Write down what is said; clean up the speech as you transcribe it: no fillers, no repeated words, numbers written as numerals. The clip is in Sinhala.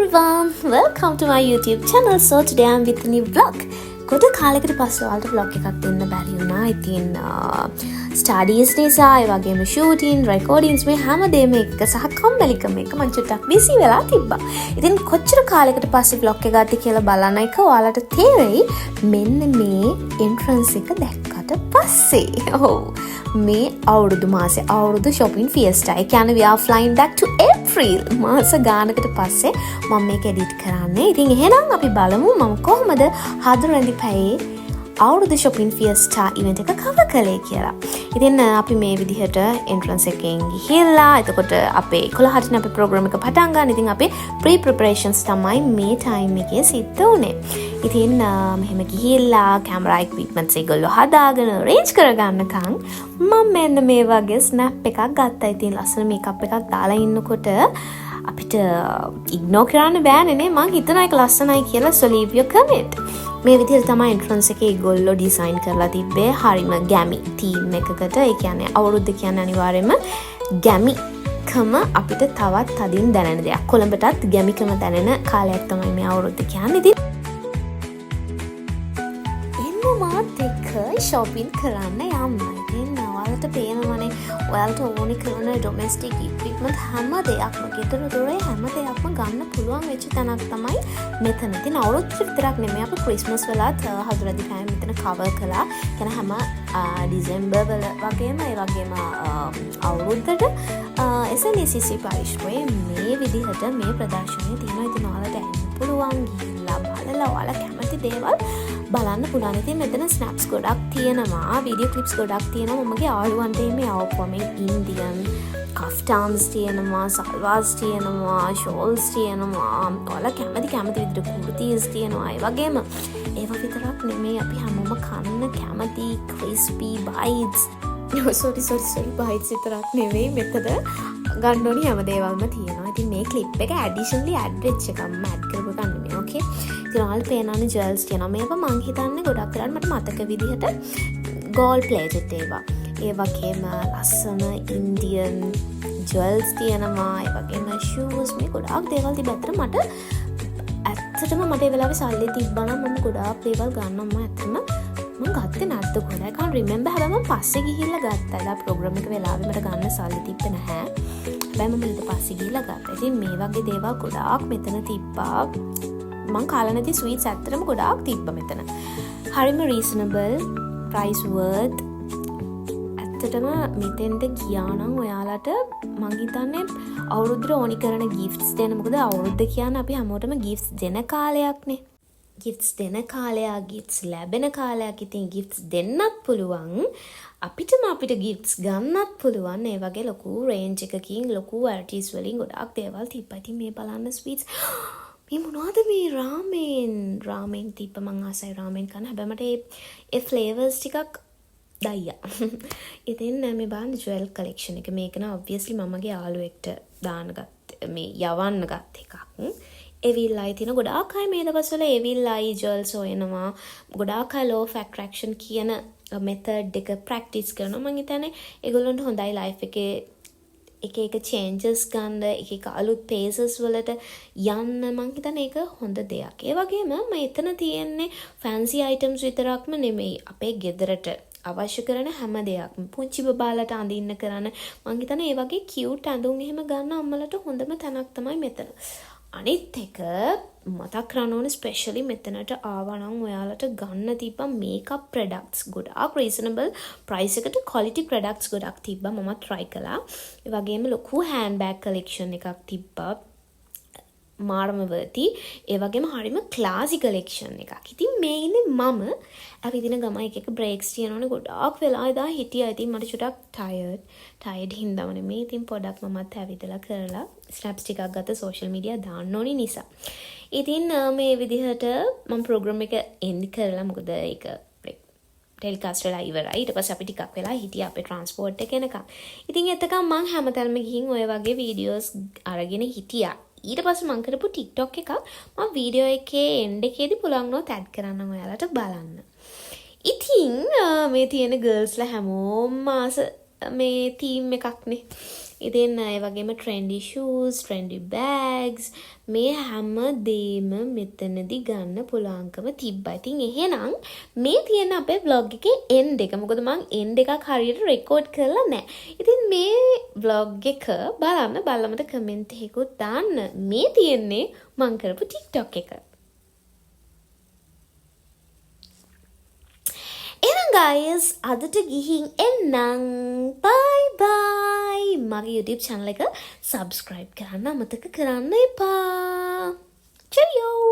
everyone, welcome to my YouTube channel. So today I'm with a new vlog. ගොඩ කාලෙකට පස්සේ ඔයාලට vlog එකක් දෙන්න බැරි වුණා. ඉතින් studies නිසා ඒ වගේම shooting, recordings මේ හැමදේම එක සහ කම්මැලිකම එක මම චුට්ටක් busy වෙලා තිබ්බා. ඉතින් කොච්චර කාලෙකට පස්සේ vlog එක ගත්තේ කියලා බලන එක ඔයාලට තේරෙයි මෙන්න මේ entrance එක දැක්කට පස්සේ. ඔව්. මේ අවුරුදු මාසේ අවුරුදු shopping fiesta. ඒ කියන්නේ we are flying back to April. මාස ගානකට පස්සේ මම මේක edit කරන්නේ. ඉතින් එහෙනම් අපි බලමු මම කොහොමද හදරැඳි පැයේ අවුරුදු shopping fiesta event එක cover කළේ කියලා. ඉතින් අපි මේ විදිහට entrance එකෙන් ගිහිල්ලා එතකොට අපේ 11ට අපේ program එක පටන් ගන්න. ඉතින් අපේ pre-preparations තමයි මේ time එකේ සිද්ධ වුනේ. ඉතින් මෙහෙම ගිහිල්ලා camera equipments ඒගොල්ලෝ හදාගෙන arrange කරගන්නකම් මම මෙන්න මේ වගේ snap එකක් ගත්තා. ඉතින් ලස්සන makeup එකක් දාලා ඉන්නකොට අපිට ignore කරන්න බෑනේ නේ. මං හිතන එක ලස්සනයි කියලා so leave your comment. මේ විදිහට තමයි entrance එකේ ඒගොල්ලෝ design කරලා තිබ්බේ. හරිම ගැමි theme එකකට. ඒ කියන්නේ අවුරුද්ද කියන්නේ අනිවාර්යයෙන්ම ගැමිකම අපිට තවත් තදින් දැනෙන දෙයක්. කොළඹටත් ගැමිකම දැනෙන කාලයක් තමයි මේ අවුරුද්ද කියන්නේ. ඉතින් මාත් එක්ක shopping කරන්න යන්න. ඉතින් ඔයාලට පේනවනේ ඔයාලට ඕනේ කරන domestic equipment හැම දෙයක්ම ගෙදර දොරේ හැම දෙයක්ම ගන්න පුළුවන් වෙච්ච තැනක් තමයි මෙතන. ඉතින් අවුරුද්දට විතරක් නෙමෙයි අපි Christmas වලත් හදුරදි පෑම මෙතන cover කළා. කියන හැම December වල වගේම ඒ වගේම අවුරුද්දට SNCC පරිශ්‍රයේ මේ විදිහට මේ ප්‍රදර්ශනය තියෙනවා. ඉතින් ඔයාලට එන්න පුළුවන් ගිහිල්ලා බලලා ඔයාලා කැමති දේවල් බලන්න පුළුවන්. ඉතින් මෙතන snaps ගොඩක් තියෙනවා, video clips ගොඩක් තියෙනවා. මමගේ යාළුවන්ට මේ ආවපුවා මේ Indian kaftans තියෙනවා, salwars තියෙනවා, shawls තියෙනවා. ඔයාලා කැමති විදිහට kurtis තියෙනවා. ඒ වගේම ඒවා විතරක් නෙමෙයි අපි හැමෝම කන්න කැමති crispy bites. sorry bites විතරක් නෙමෙයි මෙතන ගන්න ඕනි හැම දේවල්ම තියෙනවා. ඉතින් මේ clip එක additionally add වෙච්ච එකම add කරපු ගන්න නෙමෙයි. okay. ඉතින් ඔයාලා පේනවනේ jewels තියෙනවා. මේවා මං හිතන්නේ ගොඩක් වෙලාවට මට මතක විදිහට gold plated ඒවා. ඒ වගේම ලස්සන Indian jewels තියෙනවා. ඒ වගේම shoes මේ ගොඩාක් දේවල් තිබ්බට මට ඇත්තටම මට ඒ වෙලාවේ සල්ලි තිබ්බනම් මම ගොඩාක් දේවල් ගන්නවා. මම ඇත්තටම මම ගත්තේ නැද්ද කොහෙද? I can't remember. හැබැයි මම පස්සේ ගිහිල්ලා ගත්තා. ඒලා ප්‍රෝග්‍රෑම් එක වෙලාවෙ මට ගන්න සල්ලි තිබ්බේ නැහැ. හැබැයි මම ඊට පස්සේ ගිහිල්ලා ගත්තා. ඉතින් මේ වගේ දේවල් ගොඩාක් මෙතන තිබ්බා. මං කාලා නැති ස්වීට්ස් ඇත්තටම ගොඩාක් තිබ්බා මෙතන. හරිම reasonable price worth. ඇත්තටම මෙතෙන්ට ගියා නම් ඔයාලට මං හිතන්නේ අවුරුද්දට ඕනි කරන gifts දෙන්න. මොකද අවුරුද්ද කියන්නේ අපි හැමෝටම gifts දෙන කාලයක්නේ. gifts දෙන කාලයක්, gifts ලැබෙන කාලයක්. ඉතින් gifts දෙන්නත් පුළුවන්. අපිට gifts ගන්නත් පුළුවන්. ඒ වගේ ලොකු range එකකින් ලොකු varieties වලින් ගොඩාක් දේවල් තිබ්බා. ඉතින් මේ බලන්න sweets මේ මොනවද මේ රාමෙන් තිබ්බ. මං ආසයි රාමෙන් කන්න. හැබැයි මට ඒ flavors ටිකක් දයියා. ඉතින් මේ බලන්න jewel collection එක. මේක න obviously මමගේ යාළුවෙක්ට දාන්න මේ යවන්න ගත් එකක්. එවිල්ලායි තියෙන ගොඩාක් අය මේ දවස්වල එවිල්ලායි ජර්ල්ස් හොයනවා. ගොඩාක් අය law of attraction කියන method එක practice කරනවා. මං හිතන්නේ ඒගොල්ලන්ට හොඳයි life එකේ එක changes ගන්න, එක අලුත් phases වලට යන්න. මං හිතන්නේ ඒක හොඳ දෙයක්. ඒ වගේම මෙතන තියෙන්නේ fancy items විතරක්ම නෙමෙයි. අපේ ගෙදරට අවශ්‍ය කරන හැම දෙයක්ම පුංචි බබාලට අඳින්න කරන මං හිතන්නේ ඒ වගේ cute ඇඳුම් එහෙම ගන්න අම්මලට හොඳම තැනක් තමයි මෙතන. අනිත් එක මතක් කරන්න ඕනේ ස්පෙෂලි මෙතනට ආවා නම් ඔයාලට ගන්න තිබ්බා මේකප් ප්‍රොඩක්ට්ස් ගොඩාක් රීසනබල් ප්‍රයිස් එකට ක්වොලිටි ප්‍රොඩක්ට්ස් ගොඩක් තිබ්බා. මම try කළා. ඒ වගේම ලොකු හෑන්ඩ් බෑග් කලෙක්ෂන් එකක් තිබ්බා. මාරම වර්ති. ඒ වගේම හරිම ක්ලාසි කලෙක්ෂන් එකක්. ඉතින් මේ ඉන්නේ මම ඇවිදින ගම එක බ්‍රේක්ස් තියෙනවනේ ගොඩාක් වෙලා එදා හිටියා. ඉතින් මට චුට්ටක් ටයර්ඩ් හින්දාම නෙමෙයි. ඉතින් පොඩක් මමත් ඇවිදලා කරලා ස්නැප්ස් ටිකක් ගත්ත සෝෂල් මීඩියා දාන්න ඕනි නිසා. ඉතින් මේ විදිහට මම ප්‍රෝග්‍රෑම් එක එන්ඩ් කරලා මොකද ඒක ටෙලිකාස්ට් වෙලා ඉවරයි. ඊට පස්සේ අපි ටිකක් වෙලා හිටියා අපේ ට්‍රාන්ස්පෝර්ට් එක එනකම්. ඉතින් එතකම් මම හැමතැනම ගිහින් ඔය වගේ වීඩියෝස් අරගෙන හිටියා. ඊට පස්සේ මම කරපු TikTok එකක් මම වීඩියෝ එකේ එන්ඩ් එකේදී පුළුවන් නෝ ටැග් කරන්න ඔයාලට බලන්න. ඉතින් මේ තියෙන ගර්ල්ස්ලා හැමෝම ආස මේ තීම් එකක්නේ. ඉතින් ඒ වගේම trendy shoes, trendy bags මේ හැම දෙයක්ම මෙතනදී ගන්න පුළුවන්කම තිබ්බා. ඉතින් එහෙනම් මේ තියෙන අපේ vlog එකේ end එක. මොකද මම end එකක් හරියට record කරලා නැහැ. ඉතින් මේ vlog එක බලලා මට comment එකකුත් දාන්න. මේ තියෙන්නේ මම කරපු TikTok එක. එහෙනම් guys අදට ගිහින් එන්නම්. bye bye. මගේ YouTube channel එක subscribe කරන්න අමතක කරන්න එපා. Cheerio.